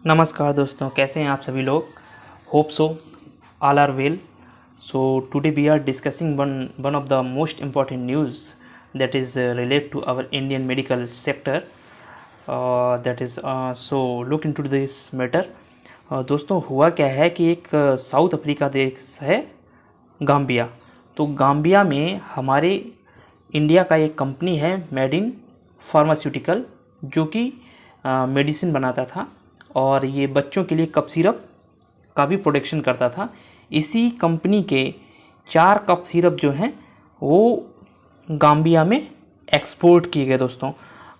नमस्कार दोस्तों, कैसे हैं आप सभी लोग। Hope so all are well. So today we are discussing one of the most important news that is relate to our Indian medical sector, that is so look into this matter. दोस्तों, हुआ क्या है कि एक south Africa देश है Gambia. तो Gambia में हमारे इंडिया का एक कंपनी है मेडिन फार्मास्यूटिकल, जो कि मेडिसिन बनाता था और ये बच्चों के लिए कप सिरप का भी प्रोडक्शन करता था। इसी कंपनी के 4 कप सिरप जो हैं वो गाम्बिया में एक्सपोर्ट किए गए। दोस्तों,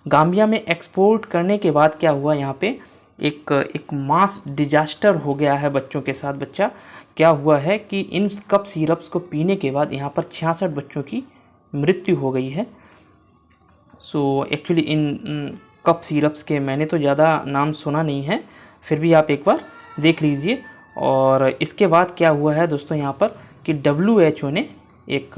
गाम्बिया में एक्सपोर्ट करने के बाद क्या हुआ, यहाँ पे एक मास डिजास्टर हो गया है बच्चों के साथ। बच्चा क्या हुआ है कि इन कप सिरप्स को पीने के बाद यहाँ पर 66 बच्चों की मृत्यु हो गई है। So actually in cup syrups के मैंने तो ज़्यादा नाम सुना नहीं है, फिर भी आप एक बार देख लीजिए। और इसके बाद क्या हुआ है दोस्तों यहाँ पर कि WHO ने एक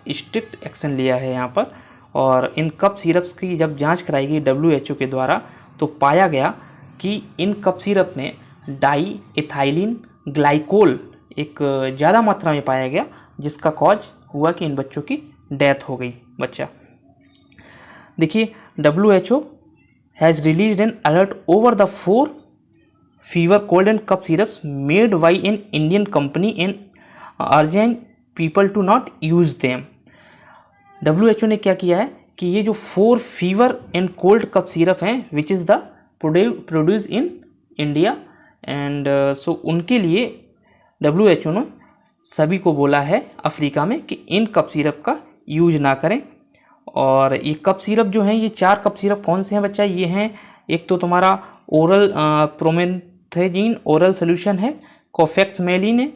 स्ट्रिक्ट एक्शन लिया है यहाँ पर। और इन कप सिरप्स की जब जांच कराई गई WHO के द्वारा, तो पाया गया कि इन कप सिरप में डाई इथाइलिन ग्लाइकोल एक ज़्यादा मात्रा में पाया गया, जिसका कॉज हुआ कि इन बच्चों की डेथ हो गई। बच्चा देखिए, WHO has released an alert over the 4 fever, cold and cough syrups made by an Indian company and urging people to not use them। WHO ने क्या किया है कि ये जो 4 fever and cold cough syrup हैं which is the produce in India and so उनके लिए WHO ने सभी को बोला है अफ्रीका में कि इन कप सिरप का यूज ना करें। और ये कप सिरप जो हैं, ये 4 कप सिरप कौन से हैं बच्चा, ये हैं एक तो तुम्हारा ओरल प्रोमेथेजिन ओरल सोल्यूशन है, कोफेक्स मेलिन है,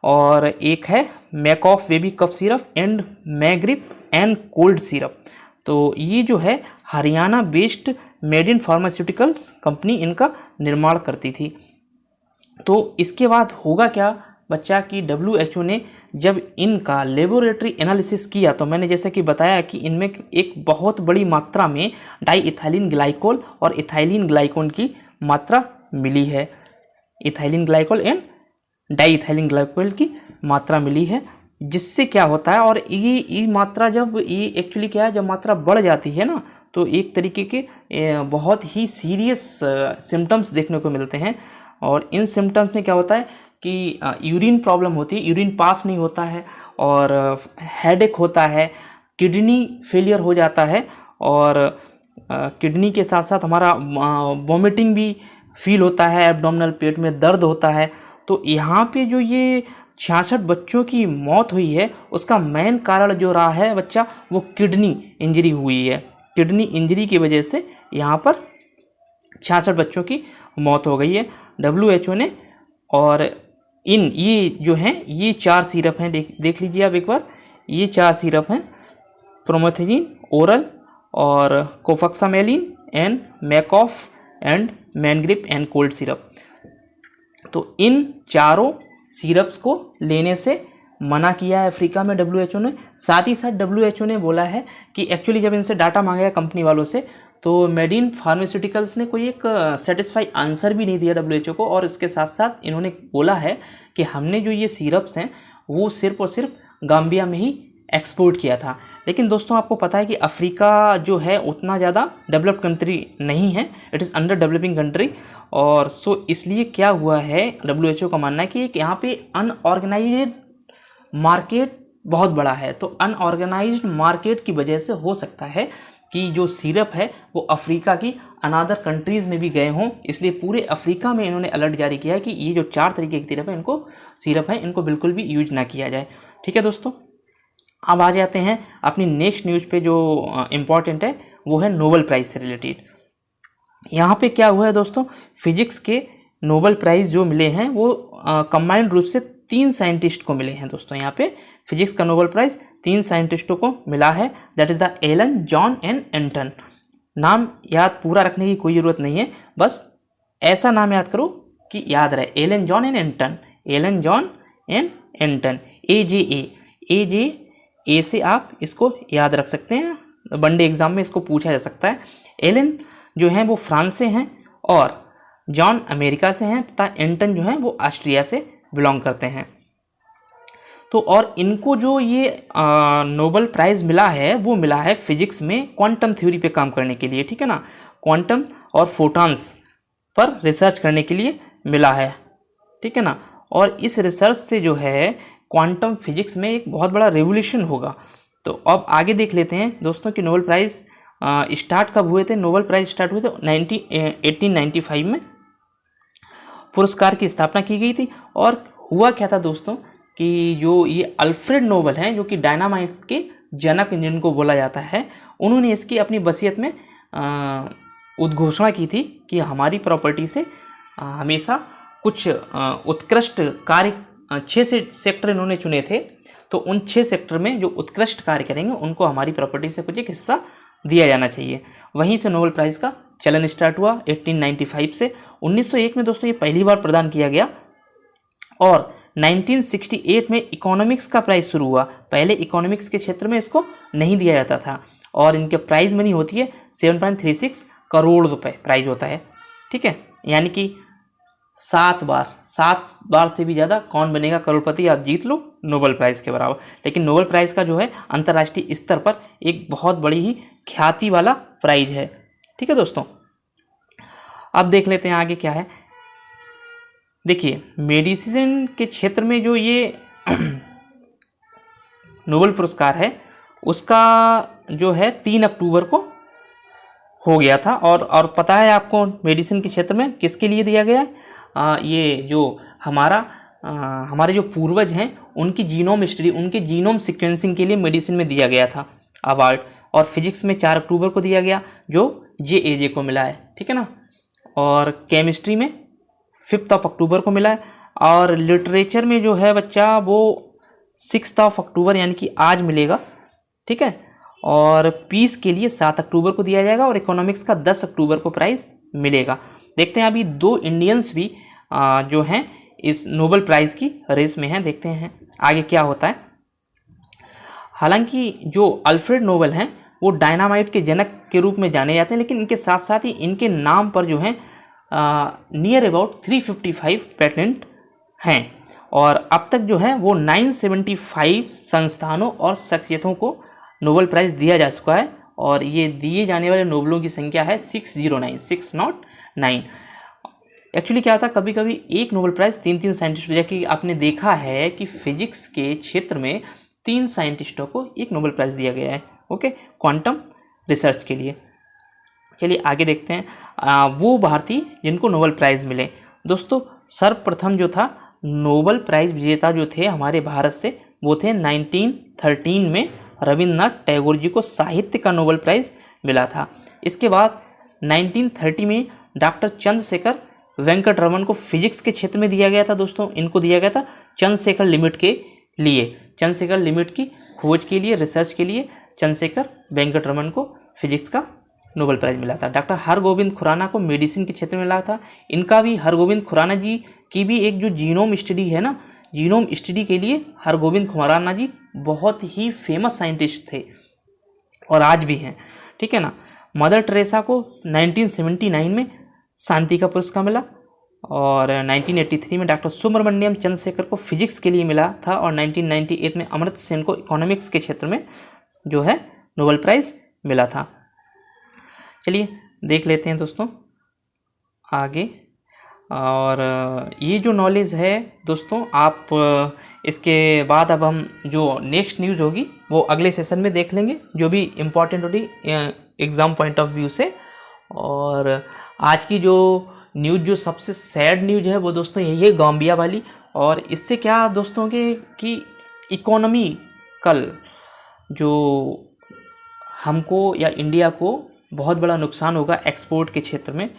और एक है Makoff baby cough syrup and Magrip and cold syrup. तो ये जो है Haryana based Maiden pharmaceuticals company इनका निर्माण करती थी। तो इसके बाद होगा क्या बच्चा कि WHO ने जब इनका लेबोरेटरी एनालिसिस किया, तो मैंने जैसे कि बताया कि इनमें एक बहुत बड़ी मात्रा में डाई इथाइलिन ग्लाइकोल और इथाइलिन ग्लाइकोल की मात्रा मिली है। Ethylene glycol and diethylene glycol की मात्रा मिली है, जिससे क्या होता है, और ये मात्रा जब ये एक्चुअली क्या है, जब मात्रा बढ़ जाती है ना, तो एक तरीके के बहुत ही सीरियस सिम्टम्स देखने को मिलते हैं। और इन सिम्टम्स में क्या होता है कि यूरिन प्रॉब्लम होती है, यूरिन पास नहीं होता है, और हेडेक होता है, किडनी फेलियर हो जाता है, और किडनी के साथ साथ हमारा वॉमिटिंग भी फील होता है, एब्डोमिनल पेट में दर्द होता है। तो यहाँ पे जो ये 66 बच्चों की मौत हुई है, उसका मेन कारण जो रहा है बच्चा, वो किडनी इंजरी हुई है। किडनी इंजरी की वजह से यहाँ पर 66 बच्चों की मौत हो गई है। WHO ने, और ये जो हैं ये 4 सिरप हैं, देख लीजिए आप एक बार, ये 4 सिरप हैं, प्रोमेथेजिन ओरल और Kofexmalin and Makoff and Magrip and cold syrup. तो इन चारों सिरप्स को लेने से मना किया है अफ्रीका में WHO ने। साथ ही साथ WHO ने बोला है कि एक्चुअली जब इनसे डाटा मांगा है कंपनी वालों से, तो मेडिन फार्मास्यूटिकल्स ने कोई एक सेटिस्फाई आंसर भी नहीं दिया WHO को। और इसके साथ साथ इन्होंने बोला है कि हमने जो ये सिरप्स हैं वो सिर्फ और सिर्फ गाम्बिया में ही एक्सपोर्ट किया था। लेकिन दोस्तों, आपको पता है कि अफ्रीका जो है उतना ज़्यादा डेवलप्ड कंट्री नहीं है, it is under developing country. और सो इसलिए क्या हुआ है, WHO का मानना है कि यहाँ पे अनऑर्गेनाइज्ड मार्केट बहुत बड़ा है। तो अनऑर्गेनाइज्ड मार्केट की वजह से हो सकता है कि जो सिरप है वो अफ्रीका की अनादर कंट्रीज़ में भी गए हों, इसलिए पूरे अफ्रीका में इन्होंने अलर्ट जारी किया है कि ये जो 4 तरीके के सिरप है इनको बिल्कुल भी यूज ना किया जाए। ठीक है दोस्तों, अब आ जाते हैं अपनी नेक्स्ट न्यूज़ पे जो इम्पॉर्टेंट है, वो है नोबेल प्राइज़ से रिलेटेड। यहाँ पे क्या हुआ है दोस्तों, फिजिक्स के नोबेल प्राइज़ जो मिले हैं वो कंबाइंड रूप से 3 साइंटिस्ट को मिले हैं। दोस्तों, यहाँ पे फिजिक्स का नोबेल प्राइज़ 3 साइंटिस्टों को मिला है, that is the Alan, John and Anton. नाम याद पूरा रखने की कोई ज़रूरत नहीं है, बस ऐसा नाम याद करो कि याद रहे, Alan, John and Anton, Alan, John and Anton, A से आप इसको याद रख सकते हैं, वनडे एग्जाम में इसको पूछा जा सकता है। एलन जो हैं वो फ्रांस से हैं और जॉन अमेरिका से हैं तथा एंटन जो हैं वो ऑस्ट्रिया से बिलोंग करते हैं। तो और इनको जो ये नोबेल प्राइज़ मिला है वो मिला है फिजिक्स में क्वांटम थ्योरी पे काम करने के लिए, ठीक है ना, क्वांटम और फोटॉन्स पर रिसर्च करने के लिए मिला है, ठीक है ना। और इस रिसर्च से जो है क्वांटम फिजिक्स में एक बहुत बड़ा रेवोल्यूशन होगा। तो अब आगे देख लेते हैं दोस्तों कि नोबेल प्राइज़ स्टार्ट कब हुए थे। नोबेल प्राइज़ स्टार्ट हुए थे 1895 में, पुरस्कार की स्थापना की गई थी। और हुआ क्या था दोस्तों कि जो ये अल्फ्रेड नोबेल हैं, जो कि डायनामाइट के जनक जिनको बोला जाता है, उन्होंने इसकी अपनी वसीयत में उद्घोषणा की थी कि हमारी प्रॉपर्टी से हमेशा कुछ उत्कृष्ट कार्य 6 सेक्टर इन्होंने चुने थे। तो उन 6 सेक्टर में जो उत्कृष्ट कार्य करेंगे उनको हमारी प्रॉपर्टी से कुछ एक हिस्सा दिया जाना चाहिए। वहीं से नोबेल प्राइज़ का चलन स्टार्ट हुआ 1895 से। 1901 में दोस्तों ये पहली बार प्रदान किया गया और 1968 में इकोनॉमिक्स का प्राइज़ शुरू हुआ। पहले इकोनॉमिक्स के क्षेत्र में इसको नहीं दिया जाता था और इनके प्राइज़ मनी होती है 7.36 करोड़ रुपए प्राइज होता है, ठीक है। यानी कि 7 बार से भी ज़्यादा कौन बनेगा करोड़पति, आप जीत लो नोबेल प्राइज़ के बराबर। लेकिन नोबेल प्राइज़ का जो है अंतर्राष्ट्रीय स्तर पर एक बहुत बड़ी ही ख्याति वाला प्राइज है, ठीक है दोस्तों। अब देख लेते हैं आगे क्या है। देखिए मेडिसिन के क्षेत्र में जो ये नोबेल पुरस्कार है उसका जो है 3 अक्टूबर को हो गया था। और पता है आपको मेडिसिन के क्षेत्र में किसके लिए दिया गया है? ये जो हमारे जो पूर्वज हैं उनकी जीनोम स्टडी, उनके जीनोम सीक्वेंसिंग के लिए मेडिसिन में दिया गया था अवार्ड। और फिजिक्स में 4 अक्टूबर को दिया गया जो JAJ को मिला है, ठीक है ना। और केमिस्ट्री में 5 अक्टूबर को मिला है। और लिटरेचर में जो है बच्चा वो 6 अक्टूबर यानी कि आज मिलेगा, ठीक है। और पीस के लिए 7 अक्टूबर को दिया जाएगा और इकोनॉमिक्स का 10 अक्टूबर को प्राइज़ मिलेगा। देखते हैं अभी 2 इंडियंस भी जो हैं इस नोबेल प्राइज़ की रेस में हैं। देखते हैं आगे क्या होता है। हालांकि जो अल्फ्रेड नोबेल हैं वो डायनामाइट के जनक के रूप में जाने जाते हैं, लेकिन इनके साथ साथ ही इनके नाम पर जो है नियर अबाउट 355 पेटेंट हैं। और अब तक जो है वो 975 संस्थानों और शख्सियतों को नोबेल प्राइज़ दिया जा चुका है। और ये दिए जाने वाले नोबेलों की संख्या है 609। एक्चुअली क्या होता है, कभी कभी एक नोबेल प्राइज़ 3 साइंटिस्ट, जैसे आपने देखा है कि फिजिक्स के क्षेत्र में 3 साइंटिस्टों को एक नोबेल प्राइज़ दिया गया है, ओके, क्वांटम रिसर्च के लिए। चलिए आगे देखते हैं वो भारतीय जिनको नोबेल प्राइज़ मिले। दोस्तों सर्वप्रथम जो था नोबेल प्राइज़ विजेता जो थे हमारे भारत से, वो थे 1913 में रविंद्रनाथ टैगोर जी को साहित्य का नोबेल प्राइज़ मिला था। इसके बाद 1930 में डॉक्टर चंद्रशेखर वेंकट रमन को फिजिक्स के क्षेत्र में दिया गया था। दोस्तों इनको दिया गया था चंद्रशेखर लिमिट के लिए, चंद्रशेखर लिमिट की खोज के लिए, रिसर्च के लिए चंद्रशेखर वेंकट रमन को फिजिक्स का नोबेल प्राइज़ मिला था। डॉक्टर हरगोविंद खुराना को मेडिसिन के क्षेत्र में मिला था। इनका भी, हरगोविंद खुराना जी की भी एक जो जीनोम स्टडी है ना, जीनोम स्टडी के लिए हरगोविंद खुराना जी बहुत ही फेमस साइंटिस्ट थे और आज भी हैं, ठीक है ना। मदर टेरेसा को 1979 में शांति का पुरस्कार मिला और 1983 में डॉक्टर सुब्रमण्यम चंद्रशेखर को फिजिक्स के लिए मिला था और 1998 में अमर्त्य सेन को इकोनॉमिक्स के क्षेत्र में जो है नोबेल प्राइज़ मिला था। चलिए देख लेते हैं दोस्तों आगे। और ये जो नॉलेज है दोस्तों, आप इसके बाद अब हम जो नेक्स्ट न्यूज़ होगी वो अगले सेशन में देख लेंगे, जो भी इम्पोर्टेंट होगी एग्ज़ाम पॉइंट ऑफ व्यू से। और आज की जो न्यूज़, जो सबसे सैड न्यूज़ है वो दोस्तों यही है, गाम्बिया वाली। और इससे क्या दोस्तों के कि इकोनॉमिकल जो हमको या इंडिया को बहुत बड़ा नुकसान होगा एक्सपोर्ट के क्षेत्र में।